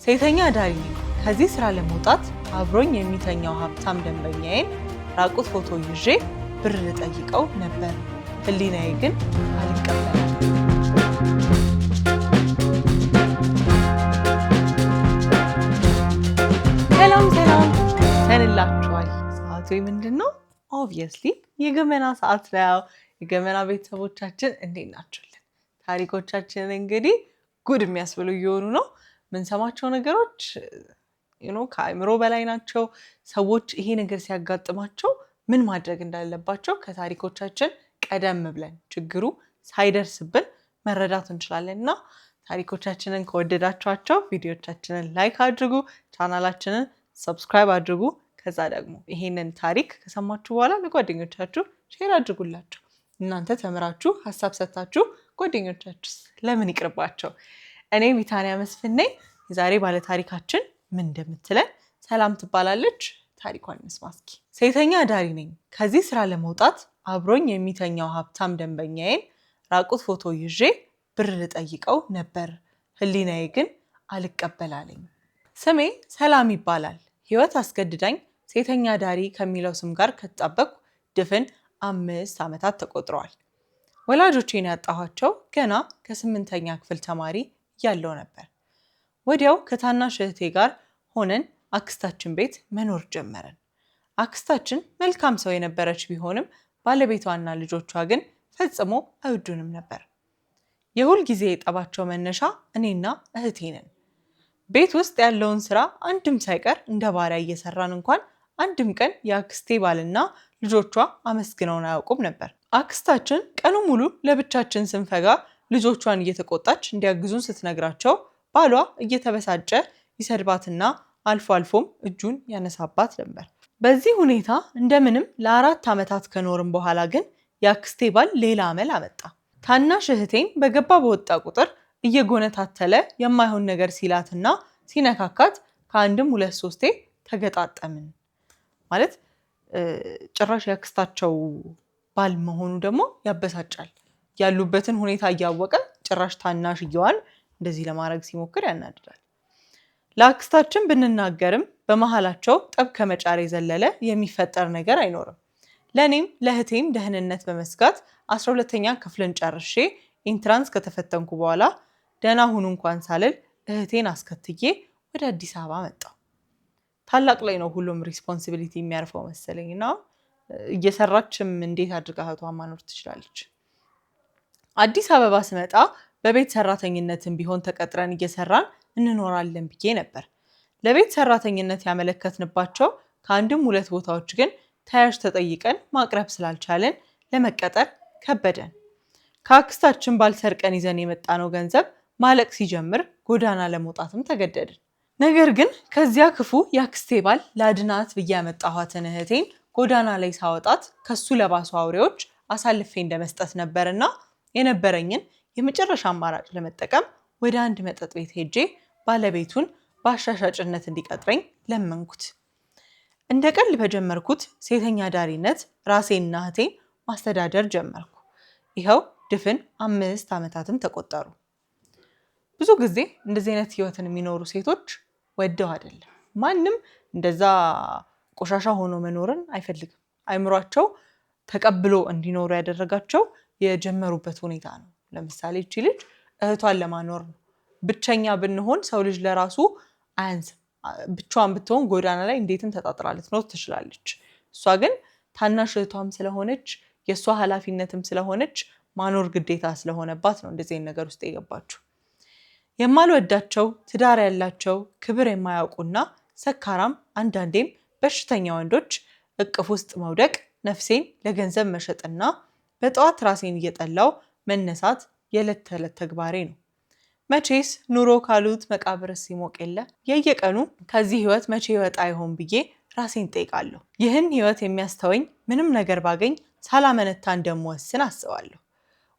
ሴተኛ አዳሪ ነኝ። ከዚህ ስራ ለመውጣት አብሮኝ የሚተኛው ሀብታም ደንበኛዬን ራቁት ፎቶ ይዤ ብር ልጠይቀው ነበር። ህሊናዬ ግን አልቀበለም። ሰላም ተንላችኋል። ሰዓቱ ምንድን ነው? ኦብቪየስሊ የገመና ሰዓት ነው። የገመና ቤተሰቦቻችን እንዴት ናችሁልን? ታሪኮቻችን እንግዲህ ጉድ የሚያስብሉ እየሆኑ ነው። ምንሰማቸው ነገሮች ከአእምሮ በላይ ናቸው። ሰዎች ይሄ ነገር ሲያጋጥማቸው ምን ማድረግ እንዳለባቸው ከታሪኮቻችን ቀደም ብለን ችግሩ ሳይደርስብን መረዳት እንችላለን። እና ታሪኮቻችንን ከወደዳችኋቸው ቪዲዮቻችንን ላይክ አድርጉ፣ ቻናላችንን ሰብስክራይብ አድርጉ። ከዛ ደግሞ ይሄንን ታሪክ ከሰማችሁ በኋላ ለጓደኞቻችሁ ሼር አድርጉላቸው። እናንተ ተምራችሁ ሀሳብ ሰጥታችሁ ጓደኞቻችሁስ ለምን ይቅርባቸው? እኔ ቢታንያ መስፍን ነኝ። የዛሬ ባለ ታሪካችን ምን እንደምትለን ሰላም ትባላለች። ታሪኳን እንስማ እስኪ። ሴተኛ አዳሪ ነኝ። ከዚህ ስራ ለመውጣት አብሮኝ የሚተኛው ሀብታም ደንበኛዬን ራቁት ፎቶ ይዤ ብር ልጠይቀው ነበር። ህሊናዬ ግን አልቀበላለኝ። ስሜ ሰላም ይባላል። ህይወት አስገድዳኝ ሴተኛ አዳሪ ከሚለው ስም ጋር ከተጣበቅኩ ድፍን 5 ዓመታት ተቆጥረዋል። ወላጆቼን ያጣኋቸው ገና ከ8ኛ ክፍል ተማሪ ያለው ነበር። ወዲያው ከታናሽ እህቴ ጋር ሆነን አክስታችን ቤት መኖር ጀመረን። አክስታችን መልካም ሰው የነበረች ቢሆንም ባለቤቷና ልጆቿ ግን ፈጽሞ አይወዱንም ነበር። የሁል ጊዜ የጠባቸው መነሻ እኔና እህቴ ነን። ቤት ውስጥ ያለውን ስራ አንድም ሳይቀር እንደ ባሪያ እየሰራን እንኳን አንድም ቀን የአክስቴ ባልና ልጆቿ አመስግነውን አያውቁም ነበር። አክስታችን ቀኑ ሙሉ ለብቻችን ስንፈጋ ልጆቿን እየተቆጣች እንዲያግዙን ስትነግራቸው ባሏ እየተበሳጨ ይሰድባትና አልፎ አልፎም እጁን ያነሳባት ነበር። በዚህ ሁኔታ እንደምንም ለ4 ዓመታት ከኖርም በኋላ ግን የአክስቴ ባል ሌላ አመል አመጣ። ታናሽ እህቴን በገባ በወጣ ቁጥር እየጎነታተለ የማይሆን ነገር ሲላትና ሲነካካት ከአንድም 2-3 ተገጣጠምን። ማለት ጭራሽ ያክስታቸው ባል መሆኑ ደግሞ ያበሳጫል። ያሉበትን ሁኔታ እያወቀ ጭራሽ ታናሽየዋን እንደዚህ ለማድረግ ሲሞክር ያናድዳል። ለአክስታችን ብንናገርም በመሃላቸው ጠብ ከመጫር የዘለለ የሚፈጠር ነገር አይኖርም። ለእኔም ለእህቴም ደህንነት በመስጋት 12ኛ ክፍልን ጨርሼ ኢንትራንስ ከተፈተንኩ በኋላ ደህና ሁኑ እንኳን ሳልል እህቴን አስከትዬ ወደ አዲስ አበባ መጣሁ። ታላቅ ላይ ነው ሁሉም ሪስፖንሲቢሊቲ የሚያርፈው መሰለኝ እና እየሰራችም እንዴት አድርጋ እህቷን ማኖር ትችላለች። አዲስ አበባ ስመጣ በቤት ሰራተኝነትን ቢሆን ተቀጥረን እየሰራን እንኖራለን ብዬ ነበር። ለቤት ሰራተኝነት ያመለከትንባቸው ከአንድም 2 ቦታዎች ግን ተያዥ ተጠይቀን ማቅረብ ስላልቻለን ለመቀጠር ከበደን። ከአክስታችን ባልሰርቀን ይዘን የመጣነው ገንዘብ ማለቅ ሲጀምር ጎዳና ለመውጣትም ተገደድን። ነገር ግን ከዚያ ክፉ የአክስቴ ባል ላድናት ብዬ ያመጣኋትን እህቴን ጎዳና ላይ ሳወጣት ከሱ ለባሱ አውሬዎች አሳልፌ እንደመስጠት ነበርና የነበረኝን የመጨረሻ አማራጭ ለመጠቀም ወደ አንድ መጠጥ ቤት ሄጄ ባለቤቱን በአሻሻጭነት እንዲቀጥረኝ ለመንኩት። እንደ ቀልድ በጀመርኩት ሴተኛ አዳሪነት ራሴንና እህቴን ማስተዳደር ጀመርኩ። ይኸው ድፍን 5 ዓመታትም ተቆጠሩ። ብዙ ጊዜ እንደዚህ አይነት ህይወትን የሚኖሩ ሴቶች ወደው አይደለም። ማንም እንደዛ ቆሻሻ ሆኖ መኖርን አይፈልግም። አይምሯቸው ተቀብሎ እንዲኖሩ ያደረጋቸው የጀመሩበት ሁኔታ ነው። ለምሳሌ እቺ ልጅ እህቷን ለማኖር ነው። ብቸኛ ብንሆን ሰው ልጅ ለራሱ አያንስም። ብቻዋን ብትሆን ጎዳና ላይ እንዴትም ተጣጥራ ልትኖር ትችላለች። እሷ ግን ታናሽ እህቷም ስለሆነች የእሷ ኃላፊነትም ስለሆነች ማኖር ግዴታ ስለሆነባት ነው እንደዚህ አይነት ነገር ውስጥ የገባችው። የማልወዳቸው ትዳር ያላቸው ክብር የማያውቁና ሰካራም አንዳንዴም በሽተኛ ወንዶች እቅፍ ውስጥ መውደቅ ነፍሴን ለገንዘብ መሸጥና በጠዋት ራሴን እየጠላው መነሳት የዕለት ተዕለት ተግባሬ ነው። መቼስ ኑሮ ካሉት መቃብርስ ሲሞቅ የለ። የየቀኑ ከዚህ ህይወት መቼ ይወጣ ይሆን ብዬ ራሴን ጠይቃለሁ። ይህን ህይወት የሚያስተወኝ ምንም ነገር ባገኝ ሳላመነታ እንደምወስን አስባለሁ።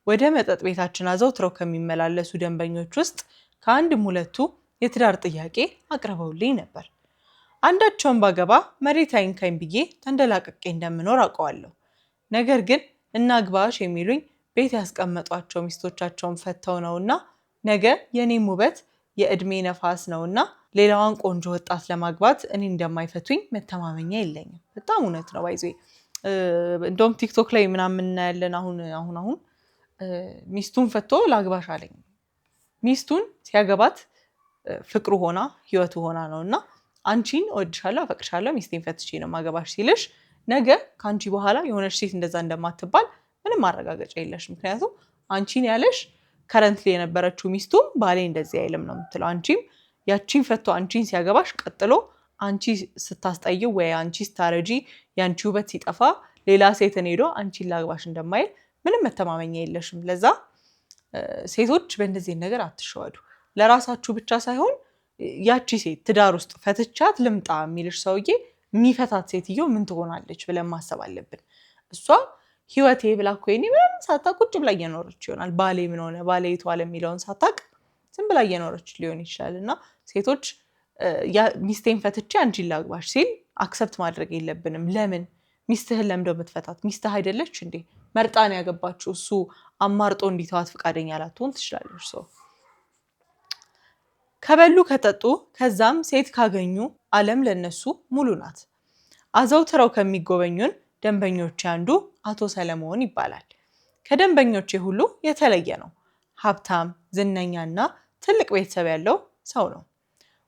ወደ መጠጥ ቤታችን አዘውትረው ከሚመላለሱ ደንበኞች ውስጥ ከአንድም 2 የትዳር ጥያቄ አቅርበውልኝ ነበር። አንዳቸውን ባገባ መሬት አይንካኝ ብዬ ተንደላቅቄ እንደምኖር አውቀዋለሁ። ነገር ግን እናግባሽ የሚሉኝ ቤት ያስቀመጧቸው ሚስቶቻቸውን ፈተው ነውና ነገ የኔም ውበት የእድሜ ነፋስ ነውና ሌላዋን ቆንጆ ወጣት ለማግባት እኔ እንደማይፈቱኝ መተማመኛ የለኝም። በጣም እውነት ነው። ባይዞ እንደውም ቲክቶክ ላይ ምናምን እናያለን። አሁን ሚስቱን ፈቶ ላግባሽ አለኝ። ሚስቱን ሲያገባት ፍቅሩ ሆና ህይወቱ ሆና ነውና አንቺን እወድሻለሁ፣ አፈቅርሻለሁ፣ ሚስቴን ፈትቼ ነው ማገባሽ ሲልሽ ነገ ከአንቺ በኋላ የሆነች ሴት እንደዛ እንደማትባል ምንም ማረጋገጫ የለሽ። ምክንያቱም አንቺን ያለሽ ከረንትሊ የነበረችው ሚስቱም ባሌ እንደዚህ አይልም ነው የምትለው። አንቺም ያቺን ፈቶ አንቺን ሲያገባሽ ቀጥሎ አንቺ ስታስጠይው ወይ አንቺ ስታረጂ የአንቺ ውበት ሲጠፋ ሌላ ሴትን ሄዶ አንቺን ላግባሽ እንደማይል ምንም መተማመኛ የለሽም። ለዛ ሴቶች በእንደዚህ ነገር አትሸወዱ። ለራሳችሁ ብቻ ሳይሆን ያቺ ሴት ትዳር ውስጥ ፈትቻት ልምጣ የሚልሽ ሰውዬ የሚፈታት ሴትዮ ምን ትሆናለች ብለን ማሰብ አለብን። እሷ ህይወቴ ብላ እኮ ምንም ሳታውቅ ቁጭ ብላ እየኖረች ይሆናል። ባሌ ምን ሆነ ባሌ የቷለ የሚለውን ሳታውቅ ዝም ብላ እየኖረች ሊሆን ይችላል። እና ሴቶች ሚስቴን ፈትቼ አንቺን ላግባሽ ሲል አክሰፕት ማድረግ የለብንም። ለምን ሚስትህን ለምደው የምትፈታት ሚስትህ አይደለች እንዴ? መርጣን ያገባችው እሱ አማርጦ እንዲተዋት ፈቃደኛ ላትሆን ትችላለች። ሰው ከበሉ ከጠጡ ከዛም ሴት ካገኙ ዓለም ለነሱ ሙሉ ናት። አዘውትረው ከሚጎበኙን ደንበኞቼ አንዱ አቶ ሰለሞን ይባላል። ከደንበኞቼ ሁሉ የተለየ ነው። ሀብታም፣ ዝነኛና ትልቅ ቤተሰብ ያለው ሰው ነው።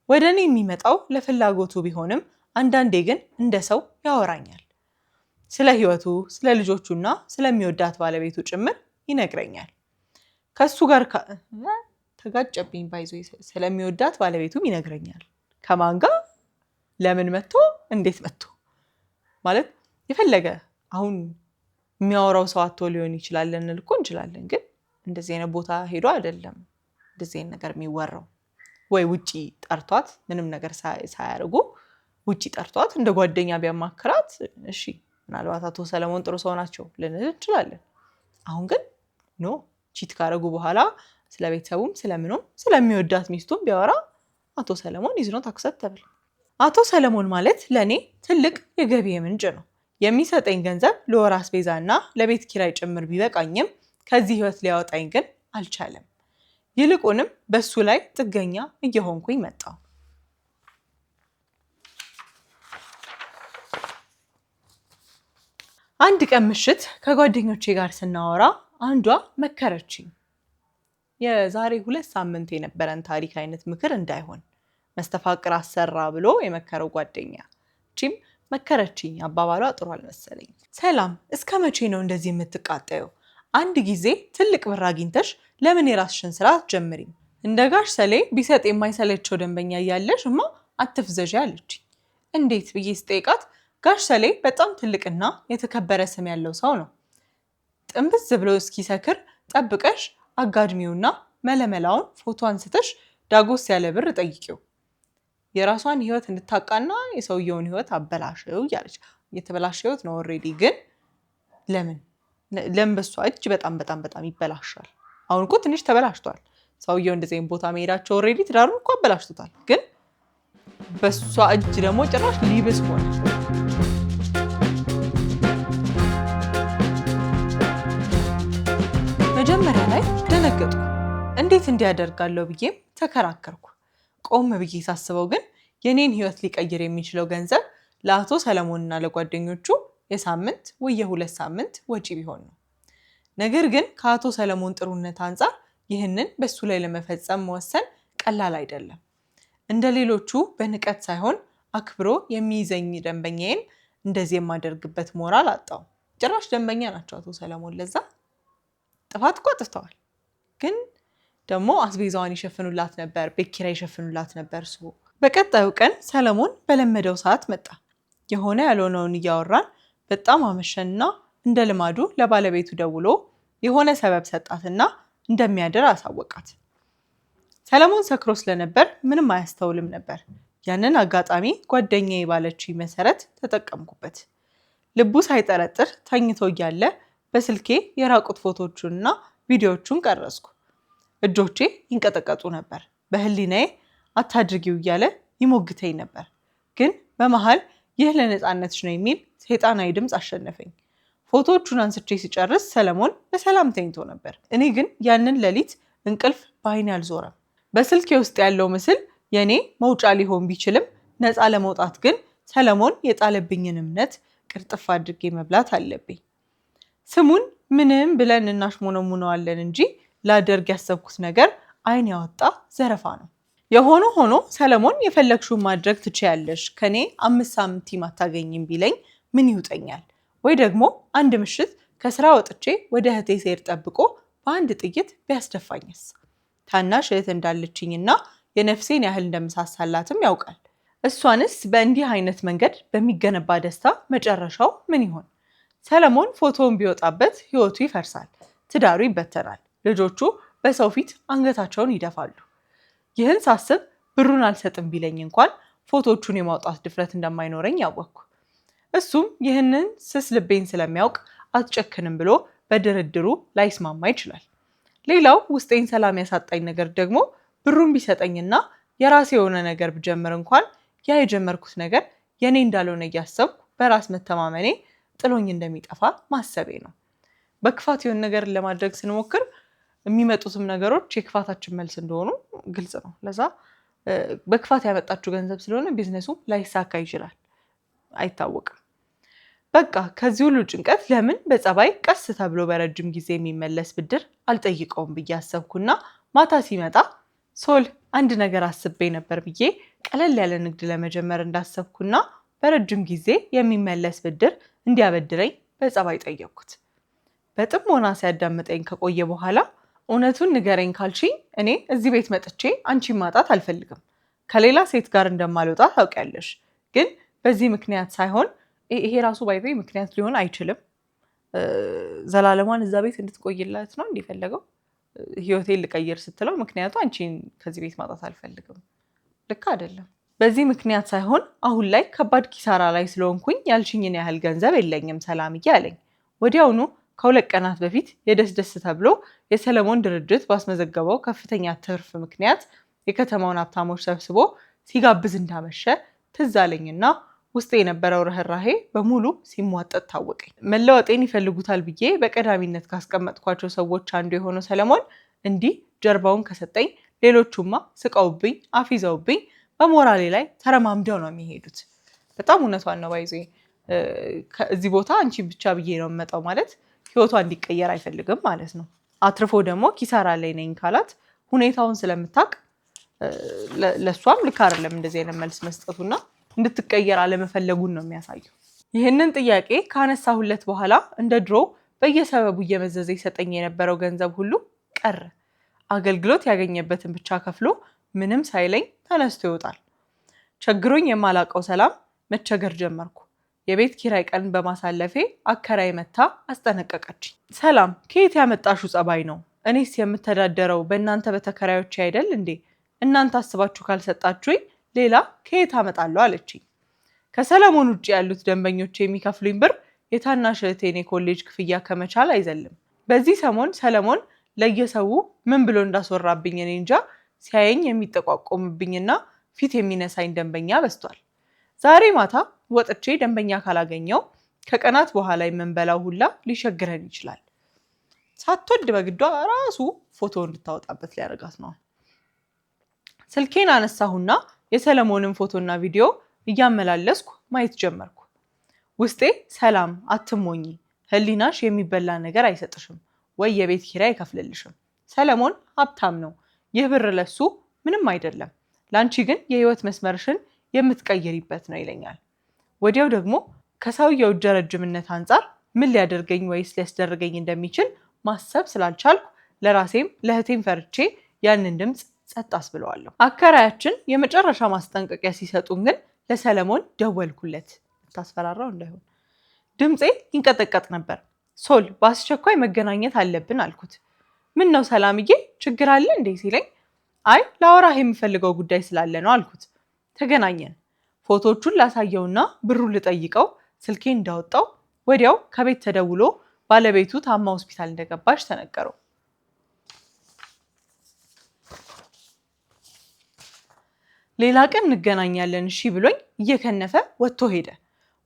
ወደ እኔ የሚመጣው ለፍላጎቱ ቢሆንም አንዳንዴ ግን እንደ ሰው ያወራኛል። ስለ ህይወቱ፣ ስለ ልጆቹና ስለሚወዳት ባለቤቱ ጭምር ይነግረኛል። ከሱ ጋር ተጋጨብኝ። ባይዞ ስለሚወዳት ባለቤቱም ይነግረኛል። ከማን ጋር፣ ለምን መጥቶ፣ እንዴት መጥቶ ማለት የፈለገ አሁን የሚያወራው ሰው አቶ ሊሆን ይችላል ልንል እኮ እንችላለን። ግን እንደዚህ አይነት ቦታ ሄዶ አይደለም እንደዚህ አይነት ነገር የሚወራው። ወይ ውጪ ጠርቷት ምንም ነገር ሳያደርጉ ውጪ ጠርቷት እንደ ጓደኛ ቢያማክራት እሺ ምናልባት አቶ ሰለሞን ጥሩ ሰው ናቸው ልንል እንችላለን። አሁን ግን ኖ ቺት ካረጉ በኋላ ስለ ቤተሰቡም ስለምኑም ስለሚወዳት ሚስቱም ቢያወራ አቶ ሰለሞን ኢዝ ኖት አክሰፕተብል። አቶ ሰለሞን ማለት ለኔ ትልቅ የገቢ ምንጭ ነው። የሚሰጠኝ ገንዘብ ለወር አስቤዛና ለቤት ኪራይ ጭምር ቢበቃኝም ከዚህ ህይወት ሊያወጣኝ ግን አልቻለም። ይልቁንም በሱ ላይ ጥገኛ እየሆንኩኝ መጣሁ። አንድ ቀን ምሽት ከጓደኞቼ ጋር ስናወራ አንዷ መከረችኝ። የዛሬ 2 ሳምንት የነበረን ታሪክ አይነት ምክር እንዳይሆን መስተፋቅር አሰራ ብሎ የመከረው ጓደኛ። እቺም መከረችኝ። አባባሏ ጥሩ አልመሰለኝ። ሰላም፣ እስከ መቼ ነው እንደዚህ የምትቃጠየው? አንድ ጊዜ ትልቅ ብር አግኝተሽ ለምን የራስሽን ስራ አትጀምሪም? እንደ ጋሽ ሰሌ ቢሰጥ የማይሰለቸው ደንበኛ እያለሽ እማ አትፍዘዥ አለችኝ። እንዴት ብዬ ስጠይቃት ጋሽ ሰሌ በጣም ትልቅና የተከበረ ስም ያለው ሰው ነው። ጥንብዝ ብሎ እስኪሰክር ጠብቀሽ አጋድሚውና መለመላውን ፎቶ አንስተሽ ዳጎስ ያለ ብር ጠይቂው። የራሷን ህይወት እንድታቃና የሰውየውን ህይወት አበላሽው እያለች የተበላሸ ህይወት ነው ኦልሬዲ። ግን ለምን በሷ እጅ በጣም ይበላሻል። አሁን እኮ ትንሽ ተበላሽቷል። ሰውየው እንደዚህ ቦታ መሄዳቸው ኦልሬዲ ትዳሩን እኮ አበላሽቶታል። ግን በሷ እጅ ደግሞ ጭራሽ ሊብስ ሆነ። መጀመሪያ ላይ ደነገጥኩ። እንዴት እንዲያደርጋለሁ ብዬም ተከራከርኩ። ቆም ብዬ ሳስበው ግን የኔን ህይወት ሊቀይር የሚችለው ገንዘብ ለአቶ ሰለሞንና ለጓደኞቹ የሳምንት ወይ የ2 ሳምንት ወጪ ቢሆን ነው። ነገር ግን ከአቶ ሰለሞን ጥሩነት አንጻር ይህንን በሱ ላይ ለመፈጸም መወሰን ቀላል አይደለም። እንደ ሌሎቹ በንቀት ሳይሆን አክብሮ የሚይዘኝ ደንበኛዬን እንደዚህ የማደርግበት ሞራል አጣው። ጭራሽ ደንበኛ ናቸው አቶ ሰለሞን። ለዛ ጥፋት እኮ አጥፍተዋል። ግን ደግሞ አስቤዛዋን ይሸፍኑላት ነበር፣ ቤት ኪራይ ይሸፍኑላት ነበር። በቀጣዩ ቀን ሰለሞን በለመደው ሰዓት መጣ። የሆነ ያልሆነውን እያወራን በጣም አመሸንና እንደ ልማዱ ለባለቤቱ ደውሎ የሆነ ሰበብ ሰጣትና እንደሚያድር አሳወቃት። ሰለሞን ሰክሮ ስለነበር ምንም አያስተውልም ነበር። ያንን አጋጣሚ ጓደኛዬ ባለችኝ መሰረት ተጠቀምኩበት። ልቡ ሳይጠረጥር ተኝቶ እያለ በስልኬ የራቁት ፎቶቹንና ቪዲዮዎቹን ቀረጽኩ። እጆቼ ይንቀጠቀጡ ነበር። በህሊናዬ አታድርጊው እያለ ይሞግተኝ ነበር። ግን በመሃል ይህ ለነፃነትሽ ነው የሚል ሰይጣናዊ ድምፅ አሸነፈኝ። ፎቶዎቹን አንስቼ ሲጨርስ ሰለሞን በሰላም ተኝቶ ነበር። እኔ ግን ያንን ሌሊት እንቅልፍ በዓይኔ አልዞረም። በስልኬ ውስጥ ያለው ምስል የኔ መውጫ ሊሆን ቢችልም ነፃ ለመውጣት ግን ሰለሞን የጣለብኝን እምነት ቅርጥፍ አድርጌ መብላት አለብኝ። ስሙን ምንም ብለን እናሽሞነሙነዋለን እንጂ ላደርግ ያሰብኩት ነገር አይን ያወጣ ዘረፋ ነው። የሆነ ሆኖ ሰለሞን የፈለግሽውን ማድረግ ትችያለሽ፣ ከኔ 5 ሳንቲም አታገኝም ቢለኝ ምን ይውጠኛል? ወይ ደግሞ አንድ ምሽት ከስራ ወጥቼ ወደ እህቴ ስሄድ ጠብቆ በአንድ ጥይት ቢያስደፋኝስ? ታናሽ እህት እንዳለችኝና የነፍሴን ያህል እንደምሳሳላትም ያውቃል። እሷንስ በእንዲህ አይነት መንገድ በሚገነባ ደስታ መጨረሻው ምን ይሆን? ሰለሞን ፎቶውን ቢወጣበት ህይወቱ ይፈርሳል፣ ትዳሩ ይበተናል፣ ልጆቹ በሰው ፊት አንገታቸውን ይደፋሉ። ይህን ሳስብ ብሩን አልሰጥም ቢለኝ እንኳን ፎቶቹን የማውጣት ድፍረት እንደማይኖረኝ ያወቅኩ። እሱም ይህንን ስስ ልቤን ስለሚያውቅ አትጨክንም ብሎ በድርድሩ ላይስማማ ይችላል። ሌላው ውስጤን ሰላም ያሳጣኝ ነገር ደግሞ ብሩን ቢሰጠኝና የራሴ የሆነ ነገር ብጀምር እንኳን ያ የጀመርኩት ነገር የኔ እንዳልሆነ እያሰብኩ በራስ መተማመኔ ጥሎኝ እንደሚጠፋ ማሰቤ ነው። በክፋት የሆነ ነገር ለማድረግ ስንሞክር የሚመጡትም ነገሮች የክፋታችን መልስ እንደሆኑ ግልጽ ነው። ለዛ በክፋት ያመጣችው ገንዘብ ስለሆነ ቢዝነሱ ላይሳካ ይችላል፣ አይታወቅም። በቃ ከዚህ ሁሉ ጭንቀት ለምን በጸባይ ቀስ ተብሎ በረጅም ጊዜ የሚመለስ ብድር አልጠይቀውም ብዬ አሰብኩና ማታ ሲመጣ ሶል አንድ ነገር አስቤ ነበር ብዬ ቀለል ያለ ንግድ ለመጀመር እንዳሰብኩና በረጅም ጊዜ የሚመለስ ብድር እንዲያበድረኝ በጸባይ ጠየቅኩት። በጥሞና ሲያዳምጠኝ ከቆየ በኋላ እውነቱን ንገረኝ ካልሽኝ እኔ እዚህ ቤት መጥቼ አንቺን ማጣት አልፈልግም። ከሌላ ሴት ጋር እንደማልወጣ ታውቂያለሽ። ግን በዚህ ምክንያት ሳይሆን ይሄ ራሱ ባይዘይ ምክንያት ሊሆን አይችልም። ዘላለሟን እዛ ቤት እንድትቆይላት ነው እንዲፈለገው ህይወቴን ልቀይር ስትለው ምክንያቱ አንቺን ከዚህ ቤት ማጣት አልፈልግም። ልክ አይደለም። በዚህ ምክንያት ሳይሆን አሁን ላይ ከባድ ኪሳራ ላይ ስለሆንኩኝ ያልሽኝን ያህል ገንዘብ የለኝም ሰላምዬ አለኝ። ወዲያውኑ ከ2 ቀናት በፊት የደስደስ ተብሎ የሰለሞን ድርጅት ባስመዘገበው ከፍተኛ ትርፍ ምክንያት የከተማውን ሀብታሞች ሰብስቦ ሲጋብዝ እንዳመሸ ትዝ አለኝና ውስጤ የነበረው ርህራሄ በሙሉ ሲሟጠጥ ታወቀኝ። መለወጤን ይፈልጉታል ብዬ በቀዳሚነት ካስቀመጥኳቸው ሰዎች አንዱ የሆነው ሰለሞን እንዲህ ጀርባውን ከሰጠኝ ሌሎቹማ ስቀውብኝ አፊዘውብኝ በሞራሌ ላይ ተረማምደው ነው የሚሄዱት። በጣም እውነቷን ነው። ባይዞ እዚህ ቦታ አንቺ ብቻ ብዬ ነው የምመጣው ማለት ህይወቷ እንዲቀየር አይፈልግም ማለት ነው። አትርፎ ደግሞ ኪሳራ ላይ ነኝ ካላት ሁኔታውን ስለምታውቅ ለሷም ልክ አይደለም እንደዚህ አይነት መልስ መስጠቱና እንድትቀየር አለመፈለጉን ነው የሚያሳየው። ይህንን ጥያቄ ካነሳሁለት በኋላ እንደ ድሮ በየሰበቡ እየመዘዘ ይሰጠኝ የነበረው ገንዘብ ሁሉ ቀረ። አገልግሎት ያገኘበትን ብቻ ከፍሎ ምንም ሳይለኝ ተነስቶ ይወጣል። ቸግሮኝ የማላቀው ሰላም መቸገር ጀመርኩ። የቤት ኪራይ ቀን በማሳለፌ አከራይ መታ አስጠነቀቀች። ሰላም ከየት ያመጣሽው ጸባይ ነው? እኔስ የምተዳደረው በእናንተ በተከራዮች አይደል እንዴ? እናንተ አስባችሁ ካልሰጣችሁኝ ሌላ ከየት አመጣለሁ አለችኝ። ከሰለሞን ውጭ ያሉት ደንበኞች የሚከፍሉኝ ብር የታናሽ እህቴን የኮሌጅ ክፍያ ከመቻል አይዘልም። በዚህ ሰሞን ሰለሞን ለየሰው ምን ብሎ እንዳስወራብኝ እኔ እንጃ ሲያየኝ የሚጠቋቆምብኝና ፊት የሚነሳኝ ደንበኛ በዝቷል። ዛሬ ማታ ወጥቼ ደንበኛ ካላገኘው ከቀናት በኋላ የምንበላው ሁላ ሊሸግረን ይችላል። ሳትወድ በግዷ ራሱ ፎቶ እንድታወጣበት ሊያደርጋት ነው። ስልኬን አነሳሁና የሰለሞንን ፎቶና ቪዲዮ እያመላለስኩ ማየት ጀመርኩ። ውስጤ ሰላም አትሞኝ፣ ህሊናሽ የሚበላ ነገር አይሰጥሽም ወይ የቤት ኪራይ አይከፍልልሽም። ሰለሞን ሀብታም ነው፣ ይህ ብር ለሱ ምንም አይደለም፣ ላንቺ ግን የህይወት መስመርሽን የምትቀይሪበት ነው ይለኛል። ወዲያው ደግሞ ከሰውየው እጀ ረጅምነት አንጻር ምን ሊያደርገኝ ወይስ ሊያስደርገኝ እንደሚችል ማሰብ ስላልቻልኩ ለራሴም ለእህቴም ፈርቼ ያንን ድምፅ ጸጥ አስብለዋለሁ። አከራያችን የመጨረሻ ማስጠንቀቂያ ሲሰጡን ግን ለሰለሞን ደወልኩለት፣ ታስፈራራው እንዳይሆን። ድምፄ ይንቀጠቀጥ ነበር። ሶል በአስቸኳይ መገናኘት አለብን አልኩት። ምን ነው ሰላምዬ ችግር አለ እንዴ ሲለኝ፣ አይ ላወራህ የምፈልገው ጉዳይ ስላለ ነው አልኩት። ተገናኘን። ፎቶቹን ላሳየውና ብሩን ልጠይቀው ስልኬን እንዳወጣው ወዲያው ከቤት ተደውሎ ባለቤቱ ታማ ሆስፒታል እንደገባች ተነገረው። ሌላ ቀን እንገናኛለን እሺ ብሎኝ እየከነፈ ወጥቶ ሄደ።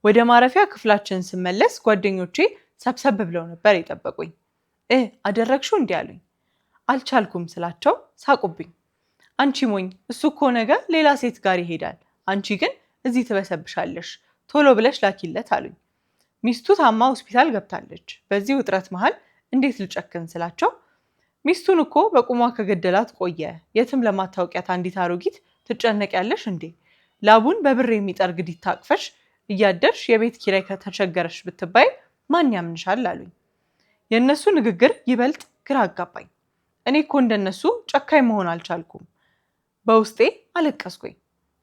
ወደ ማረፊያ ክፍላችን ስመለስ ጓደኞቼ ሰብሰብ ብለው ነበር የጠበቁኝ። አደረግሽው እንዲህ አሉኝ። አልቻልኩም ስላቸው ሳቁብኝ። አንቺ ሞኝ፣ እሱ እኮ ነገ ሌላ ሴት ጋር ይሄዳል፣ አንቺ ግን እዚህ ትበሰብሻለሽ፣ ቶሎ ብለሽ ላኪለት አሉኝ። ሚስቱ ታማ ሆስፒታል ገብታለች። በዚህ ውጥረት መሃል እንዴት ልጨክን ስላቸው ሚስቱን እኮ በቁሟ ከገደላት ቆየ፣ የትም ለማታውቂያት አንዲት አሮጊት ትጨነቂያለሽ እንዴ? ላቡን በብር የሚጠርግ ዲታ አቅፈሽ እያደርሽ የቤት ኪራይ ከተቸገረሽ ብትባይ ማን ያምንሻል አሉኝ። የእነሱ ንግግር ይበልጥ ግራ አጋባኝ። እኔ እኮ እንደነሱ ጨካኝ መሆን አልቻልኩም። በውስጤ አለቀስኩኝ።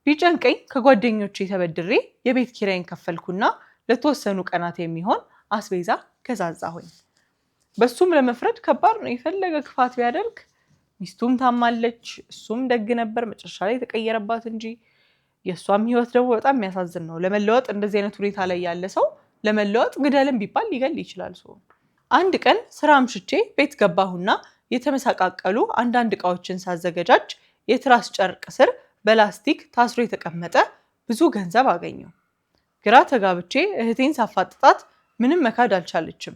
ቢጨንቀኝ ከጓደኞቼ ተበድሬ የቤት ኪራይን ከፈልኩና ለተወሰኑ ቀናት የሚሆን አስቤዛ ገዛዛሁኝ። በሱም ለመፍረድ ከባድ ነው። የፈለገ ክፋት ቢያደርግ ሚስቱም ታማለች፣ እሱም ደግ ነበር፣ መጨረሻ ላይ የተቀየረባት እንጂ። የእሷም ህይወት ደግሞ በጣም የሚያሳዝን ነው። ለመለወጥ እንደዚህ አይነት ሁኔታ ላይ ያለ ሰው ለመለወጥ ግደልም ቢባል ሊገል ይችላል ሰው። አንድ ቀን ስራ አምሽቼ ቤት ገባሁና የተመሳቃቀሉ አንዳንድ እቃዎችን ሳዘገጃጅ የትራስ ጨርቅ ስር በላስቲክ ታስሮ የተቀመጠ ብዙ ገንዘብ አገኘው። ግራ ተጋብቼ እህቴን ሳፋጥጣት ምንም መካድ አልቻለችም።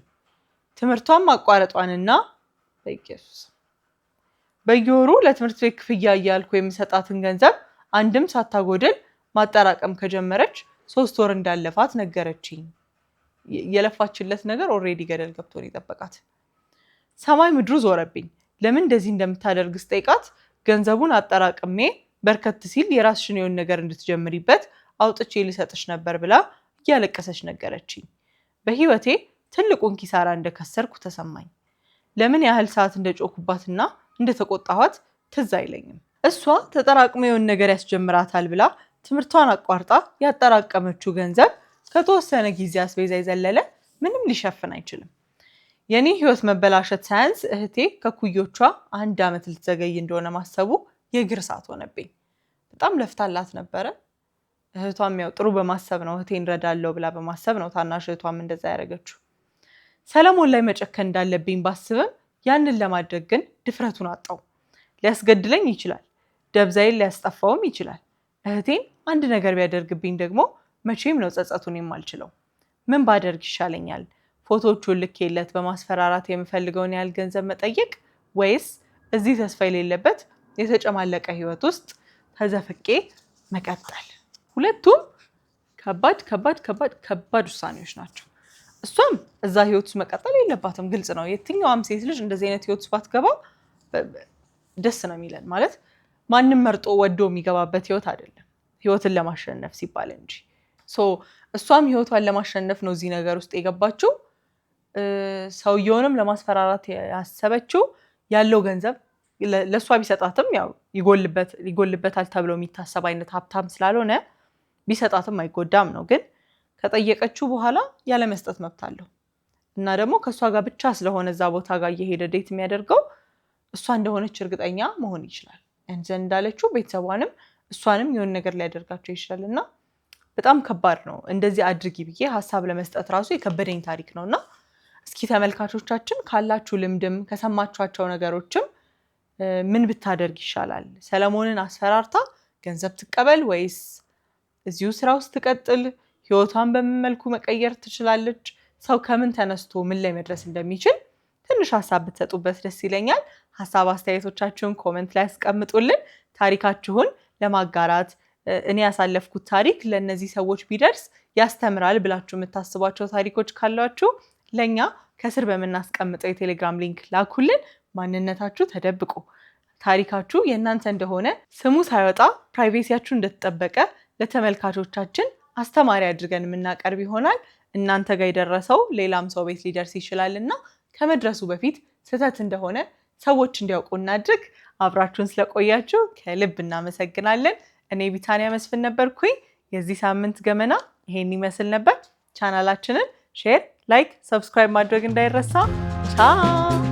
ትምህርቷን ማቋረጧንና በየወሩ ለትምህርት ቤት ክፍያ እያልኩ የምሰጣትን ገንዘብ አንድም ሳታጎድል ማጠራቀም ከጀመረች 3 ወር እንዳለፋት ነገረችኝ። የለፋችለት ነገር ኦልሬዲ ገደል ገብቶ ነው የጠበቃት። ሰማይ ምድሩ ዞረብኝ። ለምን እንደዚህ እንደምታደርግ ስጠይቃት ገንዘቡን አጠራቅሜ በርከት ሲል የራስሽን የሆነ ነገር እንድትጀምሪበት አውጥቼ ልሰጥሽ ነበር ብላ እያለቀሰች ነገረችኝ። በህይወቴ ትልቁን ኪሳራ እንደከሰርኩ ተሰማኝ። ለምን ያህል ሰዓት እንደጮኩባትና እንደተቆጣኋት ትዝ አይለኝም። እሷ ተጠራቅሞ የሆነ ነገር ያስጀምራታል ብላ ትምህርቷን አቋርጣ ያጠራቀመችው ገንዘብ ከተወሰነ ጊዜ አስቤዛ የዘለለ ምንም ሊሸፍን አይችልም። የኔ ህይወት መበላሸት ሳያንስ እህቴ ከኩዮቿ 1 ዓመት ልትዘገይ እንደሆነ ማሰቡ የእግር እሳት ሆነብኝ። በጣም ለፍታላት ነበረ። እህቷም ያው ጥሩ በማሰብ ነው እህቴን ረዳለው ብላ በማሰብ ነው ታናሽ እህቷም እንደዛ ያደረገችው። ሰለሞን ላይ መጨከን እንዳለብኝ ባስብም ያንን ለማድረግ ግን ድፍረቱን አጣው። ሊያስገድለኝ ይችላል፣ ደብዛይን ሊያስጠፋውም ይችላል። እህቴን አንድ ነገር ቢያደርግብኝ ደግሞ መቼም ነው ጸጸቱን የማልችለው። ምን ባደርግ ይሻለኛል? ፎቶዎቹን ልኬለት በማስፈራራት የምፈልገውን ያህል ገንዘብ መጠየቅ ወይስ እዚህ ተስፋ የሌለበት የተጨማለቀ ህይወት ውስጥ ተዘፍቄ መቀጠል? ሁለቱም ከባድ ውሳኔዎች ናቸው። እሷም እዛ ህይወት ውስጥ መቀጠል የለባትም፣ ግልጽ ነው። የትኛውም ሴት ልጅ እንደዚህ አይነት ህይወት ውስጥ ባትገባ ደስ ነው የሚለን። ማለት ማንም መርጦ ወዶ የሚገባበት ህይወት አይደለም፣ ህይወትን ለማሸነፍ ሲባል እንጂ። እሷም ህይወቷን ለማሸነፍ ነው እዚህ ነገር ውስጥ የገባችው። ሰውየውንም ለማስፈራራት ያሰበችው ያለው ገንዘብ ለእሷ ቢሰጣትም ያው ይጎልበታል ተብሎ የሚታሰብ አይነት ሀብታም ስላልሆነ ቢሰጣትም አይጎዳም ነው። ግን ከጠየቀችው በኋላ ያለ መስጠት መብት አለው እና ደግሞ ከእሷ ጋር ብቻ ስለሆነ እዛ ቦታ ጋር እየሄደ ዴት የሚያደርገው እሷ እንደሆነች እርግጠኛ መሆን ይችላል። እንዳለችው ቤተሰቧንም እሷንም የሆነ ነገር ሊያደርጋቸው ይችላል እና በጣም ከባድ ነው። እንደዚህ አድርጊ ብዬ ሀሳብ ለመስጠት ራሱ የከበደኝ ታሪክ ነው እና እስኪ ተመልካቾቻችን ካላችሁ ልምድም ከሰማችኋቸው ነገሮችም ምን ብታደርግ ይሻላል? ሰለሞንን አስፈራርታ ገንዘብ ትቀበል ወይስ እዚሁ ስራ ውስጥ ትቀጥል? ህይወቷን በምን መልኩ መቀየር ትችላለች? ሰው ከምን ተነስቶ ምን ላይ መድረስ እንደሚችል ትንሽ ሀሳብ ብትሰጡበት ደስ ይለኛል። ሀሳብ አስተያየቶቻችሁን ኮሜንት ላይ አስቀምጡልን። ታሪካችሁን ለማጋራት እኔ ያሳለፍኩት ታሪክ ለእነዚህ ሰዎች ቢደርስ ያስተምራል ብላችሁ የምታስቧቸው ታሪኮች ካሏችሁ ለኛ ከስር በምናስቀምጠው የቴሌግራም ሊንክ ላኩልን። ማንነታችሁ ተደብቆ ታሪካችሁ የእናንተ እንደሆነ ስሙ ሳይወጣ ፕራይቬሲያችሁ እንደተጠበቀ ለተመልካቾቻችን አስተማሪ አድርገን የምናቀርብ ይሆናል። እናንተ ጋር የደረሰው ሌላም ሰው ቤት ሊደርስ ይችላልና ከመድረሱ በፊት ስህተት እንደሆነ ሰዎች እንዲያውቁ እናድርግ። አብራችሁን ስለቆያችሁ ከልብ እናመሰግናለን። እኔ ቢታንያ መስፍን ነበርኩኝ። የዚህ ሳምንት ገመና ይሄን ይመስል ነበር። ቻናላችንን ሼር፣ ላይክ፣ ሰብስክራይብ ማድረግ እንዳይረሳ። ቻው